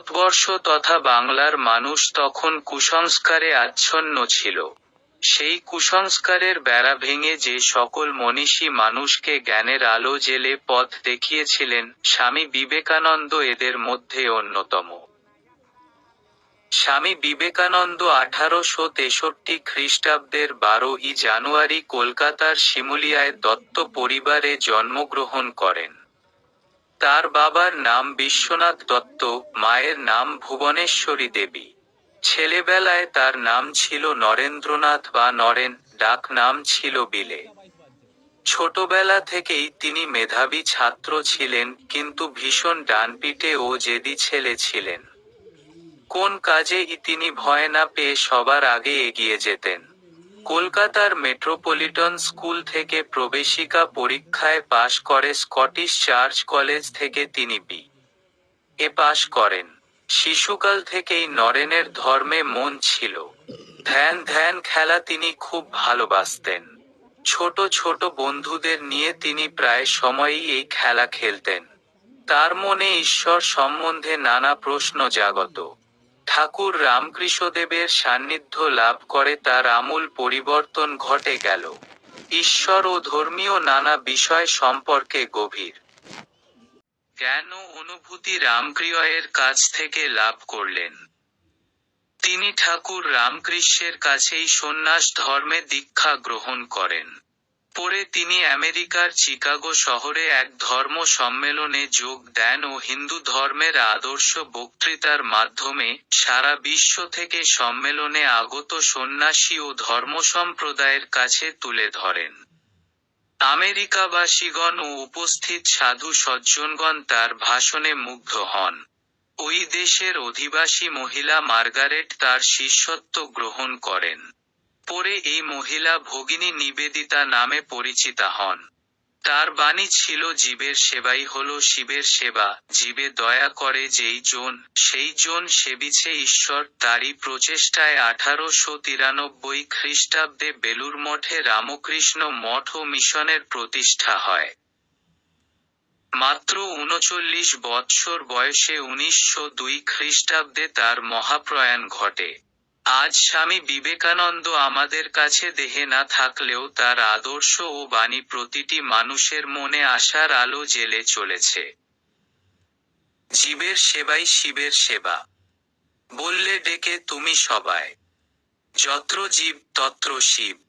ভারতবর্ষ তথা বাংলার মানুষ তখন কুসংস্কারে আচ্ছন্ন ছিল। সেই কুসংস্কারের বেড়া ভেঙে যে সকল মনীষী মানুষকে জ্ঞানের আলো জেলে পথ দেখিয়েছিলেন, স্বামী বিবেকানন্দ এদের মধ্যে অন্যতম। স্বামী বিবেকানন্দ 1863 খ্রিস্টাব্দের 12ই জানুয়ারি কলকাতার শিমুলিয়ায় দত্ত পরিবারে জন্মগ্রহণ করেন। তার বাবার নাম বিশ্বনাথ দত্ত, মায়ের নাম ভুবনেশ্বরী দেবী। ছেলেবেলায় তার নাম ছিল নরেন্দ্রনাথ বা নরেন, ডাক নাম ছিল বিলে। ছোটবেলা থেকেই তিনি মেধাবী ছাত্র ছিলেন, কিন্তু ভীষণ ডানপিটে ও জেদি ছেলে ছিলেন। কোন কাজেই তিনি ভয় না পেয়ে সবার আগে এগিয়ে যেতেন। কলকাতার মেট্রোপলিটন স্কুল থেকে প্রবেশিকা পরীক্ষায় পাশ করে স্কটিশ চার্চ কলেজ থেকে তিনি বি.এ পাশ করেন। শিশুকাল থেকেই নরেনের ধর্মে মন ছিল। ধ্যান খেলা তিনি খুব ভালোবাসতেন। ছোট ছোট বন্ধুদের নিয়ে তিনি প্রায় সময়ই এই খেলা খেলতেন। তার মনে ঈশ্বর সম্বন্ধে নানা প্রশ্ন জাগত। ঠাকুর রামকৃষ্ণদেবের সান্নিধ্য লাভ করে তার আমূল পরিবর্তন ঘটে গেল। ঈশ্বর ও ধর্মীয় নানা বিষয় সম্পর্কে গভীর জ্ঞান ও অনুভূতি রামকৃষ্ণের কাছ থেকে লাভ করলেন। তিনি ঠাকুর রামকৃষ্ণের কাছেই সন্ন্যাস ধর্মে দীক্ষা গ্রহণ করেন। পরে তিনি আমেরিকার চিকাগো শহরে এক ধর্ম সম্মেলনে যোগ দেন ও হিন্দু ধর্মের আদর্শ বক্তৃতার মাধ্যমে সারা বিশ্ব থেকে সম্মেলনে আগত সন্ন্যাসী ও ধর্মসম্প্রদায়ের কাছে তুলে ধরেন। আমেরিকাবাসীগণ ও উপস্থিত সাধু সজ্জনগণ তার ভাষণে মুগ্ধ হন। ওই দেশের অধিবাসী মহিলা মার্গারেট তার শিষ্যত্ব গ্রহণ করেন। পরে এই মহিলা ভগিনী নিবেদিতা নামে পরিচিতা হন। তার বাণী ছিল জীবের সেবাই হল শিবের সেবা, জীবে দয়া করে যেই জন, সেই জন সেবিছে ঈশ্বর। তারই প্রচেষ্টায় 1893 খ্রিস্টাব্দে বেলুর মঠে রামকৃষ্ণ মঠ ও মিশনের প্রতিষ্ঠা হয়। মাত্র 39 বৎসর বয়সে 1902 খ্রিস্টাব্দে তার মহাপ্রয়াণ ঘটে। আজ স্বামী বিবেকানন্দ আমাদের কাছে দেহে না থাকলেও তার আদর্শ ও বাণী প্রতিটি মানুষের মনে আশার আলো জ্বেলে চলেছে। জীবের সেবাই শিবের সেবা বললে ডেকে তুমি সবাই, যত্র জীব তত্র শিব।